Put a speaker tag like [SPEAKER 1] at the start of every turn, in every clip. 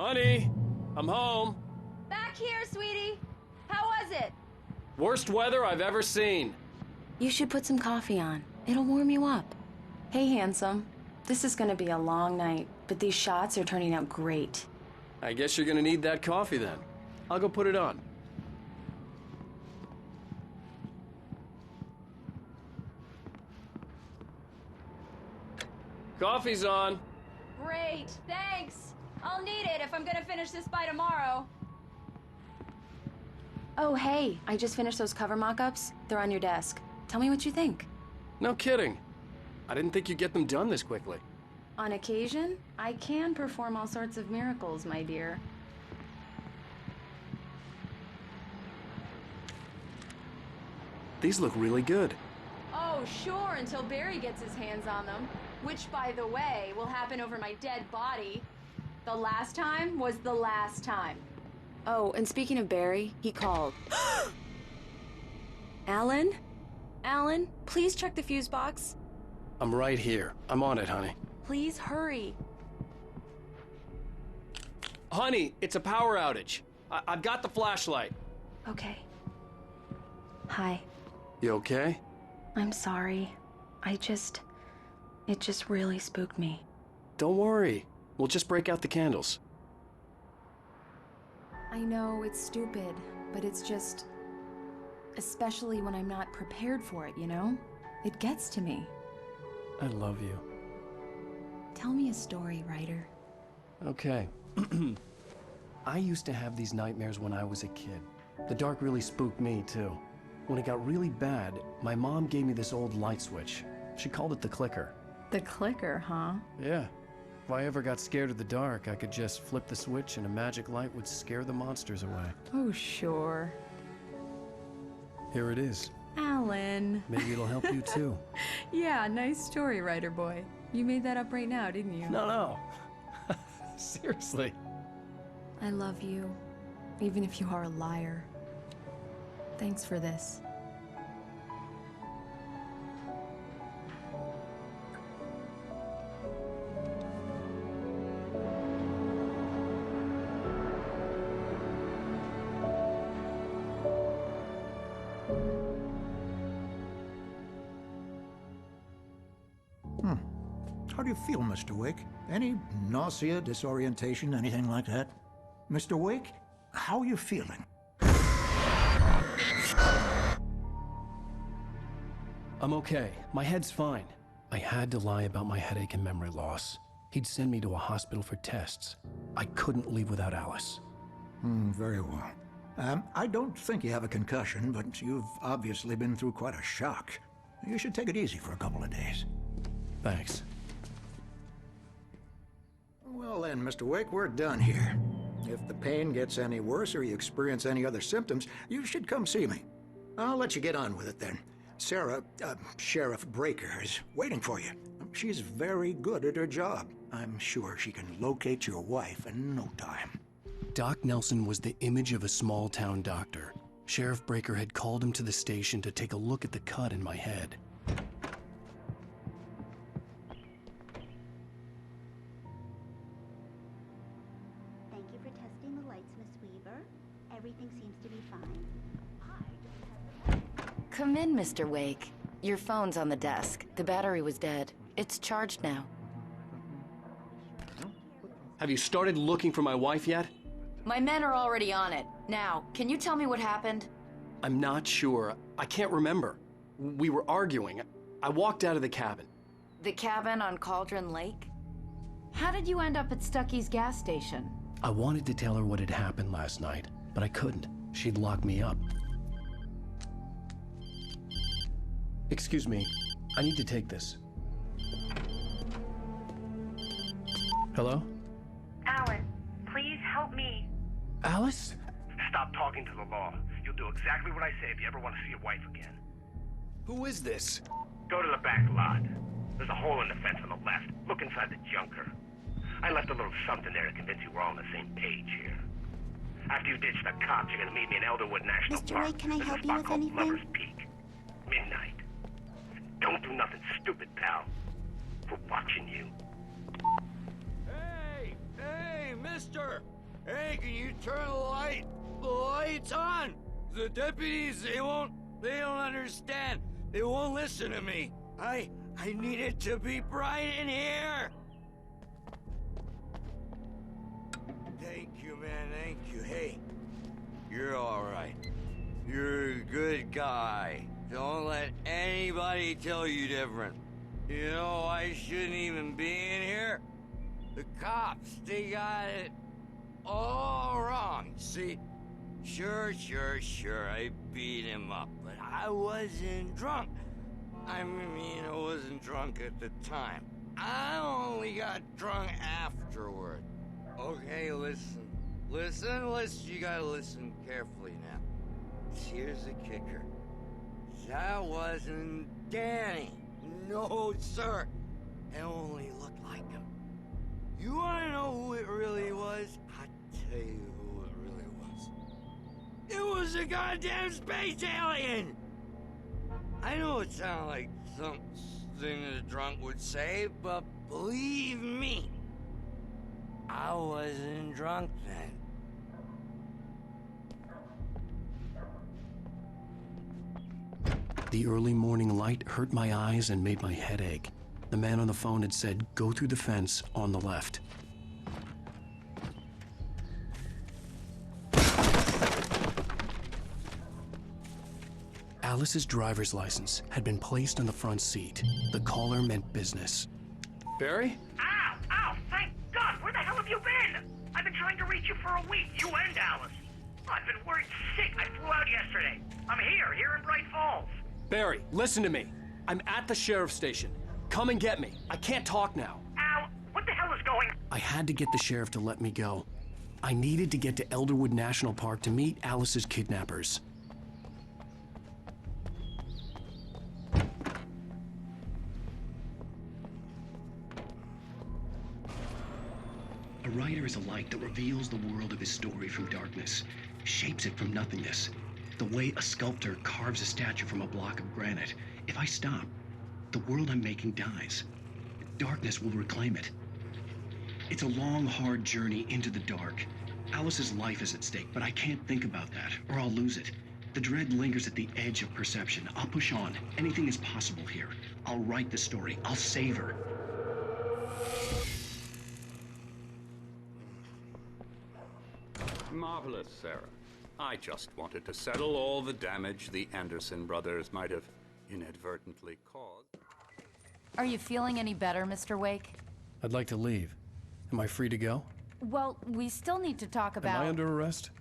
[SPEAKER 1] Honey, I'm home.
[SPEAKER 2] Back here, sweetie. How was it?
[SPEAKER 1] Worst weather I've ever seen.
[SPEAKER 2] You should put some coffee on. It'll warm you up. Hey, handsome. This is gonna be a long night, but these shots are turning out great.
[SPEAKER 1] I guess you're gonna need that coffee then. I'll go put it on. Coffee's on.
[SPEAKER 2] Great, thanks. I'll need it if I'm gonna finish this by tomorrow. Oh, hey, I just finished those cover mock-ups. They're on your desk. Tell me what you think.
[SPEAKER 1] No kidding. I didn't think you'd get them done this quickly.
[SPEAKER 2] On occasion, I can perform all sorts of miracles, my dear.
[SPEAKER 1] These look really good.
[SPEAKER 2] Oh, sure, until Barry gets his hands on them. Which, by the way, will happen over my dead body. The last time was the last time. Oh, and speaking of Barry, he called. Alan? Alan, please check the fuse box.
[SPEAKER 1] I'm right here. I'm on it, honey.
[SPEAKER 2] Please hurry.
[SPEAKER 1] Honey, it's a power outage. I've got the flashlight.
[SPEAKER 2] Okay. Hi.
[SPEAKER 1] You okay?
[SPEAKER 2] I'm sorry. It just really spooked me.
[SPEAKER 1] Don't worry. We'll just break out the candles.
[SPEAKER 2] I know it's stupid, but it's just... especially when I'm not prepared for it, you know? It gets to me.
[SPEAKER 1] I love you.
[SPEAKER 2] Tell me a story, writer.
[SPEAKER 1] Okay. I used to have these nightmares when I was a kid. The dark really spooked me, too. When it got really bad, my mom gave me this old light switch. She called it the clicker.
[SPEAKER 2] The clicker, huh?
[SPEAKER 1] Yeah. If I ever got scared of the dark, I could just flip the switch and a magic light would scare the monsters away.
[SPEAKER 2] Oh, sure.
[SPEAKER 1] Here it is.
[SPEAKER 2] Alan.
[SPEAKER 1] Maybe it'll help you, too.
[SPEAKER 2] Yeah, nice story, writer boy. You made that up right now, didn't you?
[SPEAKER 1] No. Seriously.
[SPEAKER 2] I love you, even if you are a liar. Thanks for this.
[SPEAKER 3] How do you feel, Mr. Wake? Any nausea, disorientation, anything like that? Mr. Wake, how are you feeling?
[SPEAKER 1] I'm okay. My head's fine. I had to lie about my headache and memory loss. He'd send me to a hospital for tests. I couldn't leave without Alice.
[SPEAKER 3] Very well. I don't think you have a concussion, but you've obviously been through quite a shock. You should take it easy for a couple of days.
[SPEAKER 1] Thanks.
[SPEAKER 3] Well then, Mr. Wake, we're done here. If the pain gets any worse or you experience any other symptoms, you should come see me. I'll let you get on with it then. Sarah, Sheriff Breaker, is waiting for you. She's very good at her job. I'm sure she can locate your wife in no time.
[SPEAKER 1] Doc Nelson was the image of a small-town doctor. Sheriff Breaker had called him to the station to take a look at the cut in my head.
[SPEAKER 4] Thank you for testing the lights, Miss Weaver. Everything seems to be fine.
[SPEAKER 5] Come in, Mr. Wake. Your phone's on the desk. The battery was dead. It's charged now.
[SPEAKER 1] Have you started looking for my wife yet?
[SPEAKER 5] My men are already on it. Now, can you tell me what happened?
[SPEAKER 1] I'm not sure. I can't remember. We were arguing. I walked out of the cabin.
[SPEAKER 5] The cabin on Cauldron Lake? How did you end up at Stucky's gas station?
[SPEAKER 1] I wanted to tell her what had happened last night, but I couldn't. She'd lock me up. Excuse me. I need to take this. Hello?
[SPEAKER 6] Alan, please help me.
[SPEAKER 1] Alice?
[SPEAKER 6] Stop talking to the law. You'll do exactly what I say if you ever want to see your wife again.
[SPEAKER 1] Who is this?
[SPEAKER 6] Go to the back lot. There's a hole in the fence on the left. Look inside the junker. I left a little something there to convince you we're all on the same page here. After you ditch the cops, you're gonna meet me in Elderwood National
[SPEAKER 4] Mr.
[SPEAKER 6] Park.
[SPEAKER 4] Wake, can I
[SPEAKER 6] There's
[SPEAKER 4] help
[SPEAKER 6] a
[SPEAKER 4] you
[SPEAKER 6] spot
[SPEAKER 4] with
[SPEAKER 6] called
[SPEAKER 4] anything?
[SPEAKER 6] Lover's Peak. Midnight. Don't do nothing stupid, pal. We're watching you.
[SPEAKER 1] Hey, mister!
[SPEAKER 7] Hey, can you turn the lights on? The deputies, they don't understand. They won't listen to me. I need it to be bright in here. Thank you, man, thank you. Hey, you're all right. You're a good guy. Don't let anybody tell you different. You know, I shouldn't even be in here. The cops, they got it all wrong. See, sure, I beat him up, but I wasn't drunk. I mean, I wasn't drunk at the time. I only got drunk afterward. Okay, listen, you gotta listen carefully now. Here's the kicker. That wasn't Danny. No, sir. It only looked like him. You wanna know who it really was? I'll tell you who it really was. It was a goddamn space alien! I know it sounded like something a drunk would say, but believe me, I wasn't drunk then.
[SPEAKER 1] The early morning light hurt my eyes and made my head ache. The man on the phone had said, go through the fence on the left. Alice's driver's license had been placed on the front seat. The caller meant business. Barry?
[SPEAKER 6] Ow! Ow! Thank God! Where the hell have you been? I've been trying to reach you for a week, you and Alice. I've been worried sick. I flew out yesterday. I'm here in Bright Falls.
[SPEAKER 1] Barry, listen to me. I'm at the sheriff's station. Come and get me. I can't talk now.
[SPEAKER 6] Al, what the hell is going...
[SPEAKER 1] I had to get the sheriff to let me go. I needed to get to Elderwood National Park to meet Alice's kidnappers. A writer is a light that reveals the world of his story from darkness, shapes it from nothingness. The way a sculptor carves a statue from a block of granite. If I stop, the world I'm making dies. Darkness will reclaim it. It's a long, hard journey into the dark. Alice's life is at stake, but I can't think about that, or I'll lose it. The dread lingers at the edge of perception. I'll push on. Anything is possible here. I'll write the story. I'll save her.
[SPEAKER 8] Marvelous, Sarah. I just wanted to settle all the damage the Anderson brothers might have inadvertently caused.
[SPEAKER 5] Are you feeling any better, Mr. Wake?
[SPEAKER 1] I'd like to leave. Am I free to go?
[SPEAKER 5] Well, we still need to talk about...
[SPEAKER 1] Am I under arrest?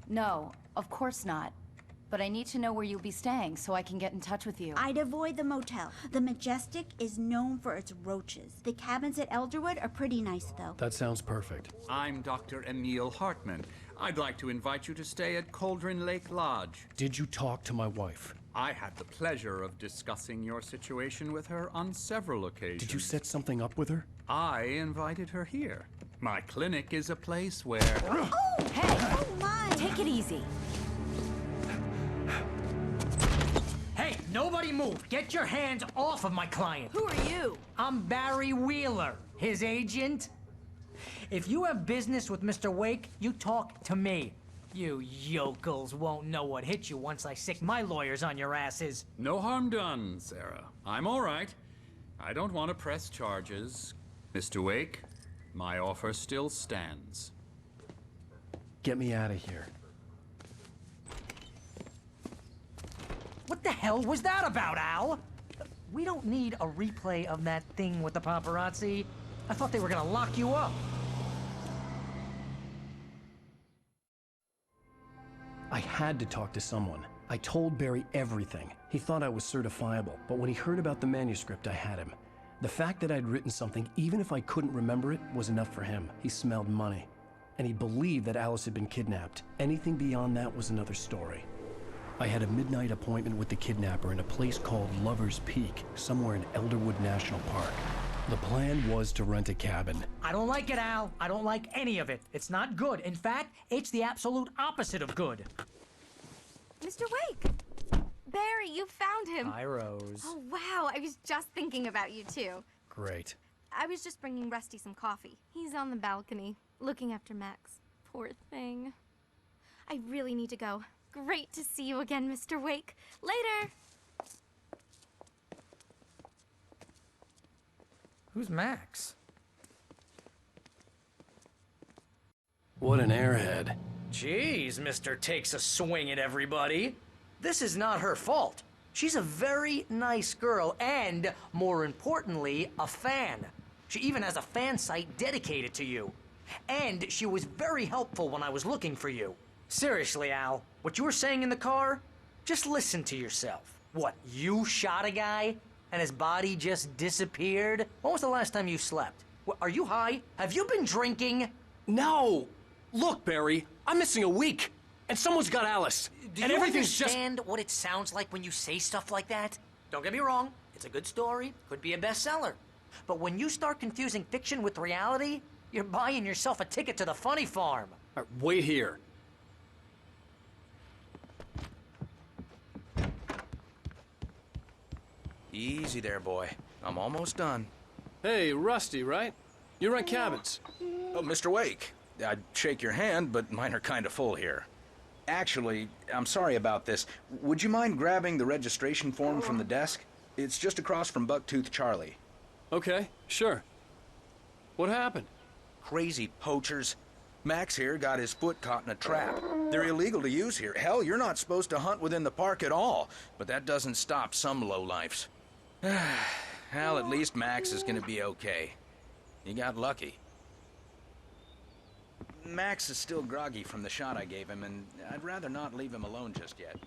[SPEAKER 5] No, of course not. But I need to know where you'll be staying so I can get in touch with you.
[SPEAKER 4] I'd avoid the motel. The Majestic is known for its roaches. The cabins at Elderwood are pretty nice, though.
[SPEAKER 1] That sounds perfect.
[SPEAKER 8] I'm Dr. Emil Hartman. I'd like to invite you to stay at Cauldron Lake Lodge.
[SPEAKER 1] Did you talk to my wife?
[SPEAKER 8] I had the pleasure of discussing your situation with her on several occasions.
[SPEAKER 1] Did you set something up with her?
[SPEAKER 8] I invited her here. My clinic is a place where...
[SPEAKER 4] Oh!
[SPEAKER 5] Hey!
[SPEAKER 4] Oh, my!
[SPEAKER 5] Take it easy.
[SPEAKER 9] Hey, nobody move! Get your hands off of my client!
[SPEAKER 2] Who are you?
[SPEAKER 9] I'm Barry Wheeler, his agent. If you have business with Mr. Wake, you talk to me. You yokels won't know what hit you once I sick my lawyers on your asses.
[SPEAKER 8] No harm done, Sarah. I'm all right. I don't want to press charges. Mr. Wake, my offer still stands.
[SPEAKER 1] Get me out of here.
[SPEAKER 9] What the hell was that about, Al? We don't need a replay of that thing with the paparazzi. I thought they were gonna lock you up.
[SPEAKER 1] I had to talk to someone. I told Barry everything. He thought I was certifiable, but when he heard about the manuscript, I had him. The fact that I'd written something, even if I couldn't remember it, was enough for him. He smelled money. And he believed that Alice had been kidnapped. Anything beyond that was another story. I had a midnight appointment with the kidnapper in a place called Lover's Peak, somewhere in Elderwood National Park. The plan was to rent a cabin.
[SPEAKER 9] I don't like it, Al. I don't like any of it. It's not good. In fact, it's the absolute opposite of good.
[SPEAKER 10] Mr. Wake! Barry, you found him!
[SPEAKER 9] Hi, Rose.
[SPEAKER 10] Oh, wow. I was just thinking about you, too.
[SPEAKER 1] Great.
[SPEAKER 10] I was just bringing Rusty some coffee. He's on the balcony, looking after Max. Poor thing. I really need to go. Great to see you again, Mr. Wake. Later!
[SPEAKER 9] Who's Max?
[SPEAKER 1] What an airhead.
[SPEAKER 9] Jeez, Mr. Takes a swing at everybody. This is not her fault. She's a very nice girl and, more importantly, a fan. She even has a fan site dedicated to you. And she was very helpful when I was looking for you. Seriously, Al, what you were saying in the car? Just listen to yourself. What, you shot a guy and his body just disappeared? When was the last time you slept? What, are you high? Have you been drinking?
[SPEAKER 1] No! Look, Barry, I'm missing a week. And someone's got Alice.
[SPEAKER 9] Do
[SPEAKER 1] and
[SPEAKER 9] you
[SPEAKER 1] everything's
[SPEAKER 9] understand what it sounds like when you say stuff like that? Don't get me wrong, it's a good story, could be a bestseller. But when you start confusing fiction with reality, you're buying yourself a ticket to the funny farm.
[SPEAKER 1] All right, wait here.
[SPEAKER 11] Easy there, boy. I'm almost done.
[SPEAKER 1] Hey, Rusty, right? You run cabins.
[SPEAKER 11] Oh, Mr. Wake. I'd shake your hand, but mine are kind of full here. Actually, I'm sorry about this. Would you mind grabbing the registration form from the desk? It's just across from Bucktooth Charlie.
[SPEAKER 1] Okay, sure. What happened?
[SPEAKER 11] Crazy poachers. Max here got his foot caught in a trap. They're illegal to use here. Hell, you're not supposed to hunt within the park at all. But that doesn't stop some lowlifes. Well, at least Max is gonna be okay. He got lucky. Max is still groggy from the shot I gave him, and I'd rather not leave him alone just yet.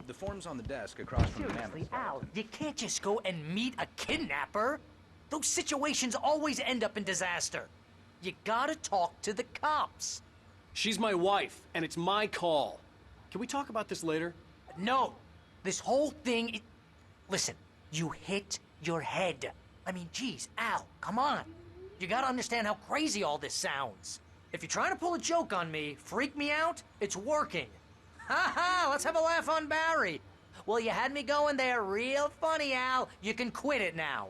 [SPEAKER 11] The form's on the desk across from the
[SPEAKER 9] Seriously,
[SPEAKER 11] mammoth.
[SPEAKER 9] Al, you can't just go and meet a kidnapper. Those situations always end up in disaster. You gotta talk to the cops.
[SPEAKER 1] She's my wife, and it's my call. Can we talk about this later?
[SPEAKER 9] No, this whole thing, listen, you hit your head. I mean, geez, Al, come on. You gotta understand how crazy all this sounds. If you're trying to pull a joke on me, freak me out, it's working. Ha ha, let's have a laugh on Barry. Well, you had me going there real funny, Al. You can quit it now.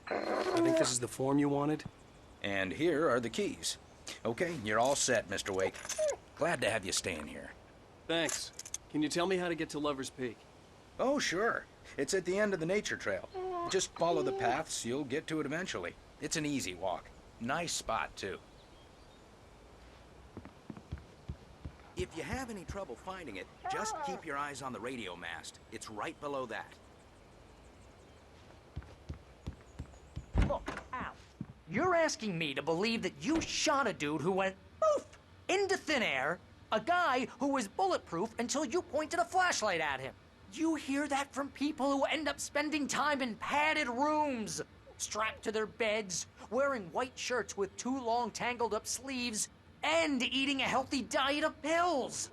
[SPEAKER 1] I think this is the form you wanted.
[SPEAKER 11] And here are the keys. Okay, you're all set, Mr. Wake. Glad to have you staying here.
[SPEAKER 1] Thanks. Can you tell me how to get to Lover's Peak?
[SPEAKER 11] Oh, sure. It's at the end of the nature trail. Just follow the paths, you'll get to it eventually. It's an easy walk. Nice spot, too. If you have any trouble finding it, just keep your eyes on the radio mast. It's right below that.
[SPEAKER 9] Look, Al, you're asking me to believe that you shot a dude who went poof into thin air, a guy who was bulletproof until you pointed a flashlight at him. You hear that from people who end up spending time in padded rooms, strapped to their beds, wearing white shirts with too long tangled up sleeves, and eating a healthy diet of pills.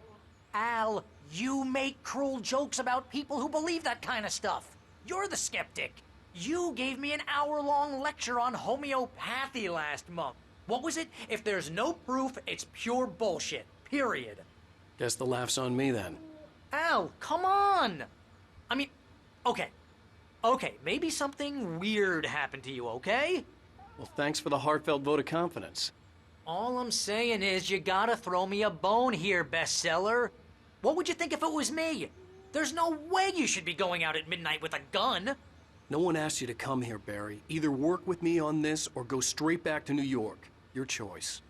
[SPEAKER 9] Al, you make cruel jokes about people who believe that kind of stuff. You're the skeptic. You gave me an hour-long lecture on homeopathy last month. What was it? If there's no proof, it's pure bullshit. Period.
[SPEAKER 1] Guess the laugh's on me then.
[SPEAKER 9] Al, come on! I mean, okay. Okay, maybe something weird happened to you, okay?
[SPEAKER 1] Well, thanks for the heartfelt vote of confidence.
[SPEAKER 9] All I'm saying is you gotta throw me a bone here, bestseller. What would you think if it was me? There's no way you should be going out at midnight with a gun.
[SPEAKER 1] No one asked you to come here, Barry. Either work with me on this or go straight back to New York. Your choice.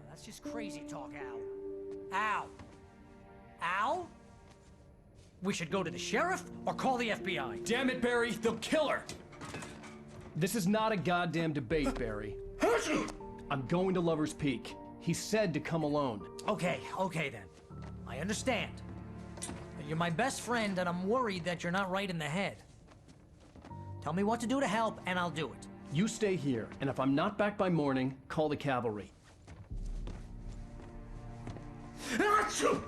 [SPEAKER 9] That's just crazy talk, Al. Al? Al? We should go to the sheriff or call the FBI.
[SPEAKER 1] Damn it, Barry, they'll kill her! This is not a goddamn debate, Barry. I'm going to Lover's Peak. He said to come alone.
[SPEAKER 9] Okay then. I understand. You're my best friend, and I'm worried that you're not right in the head. Tell me what to do to help, and I'll do it.
[SPEAKER 1] You stay here, and if I'm not back by morning, call the cavalry.
[SPEAKER 12] Achoo!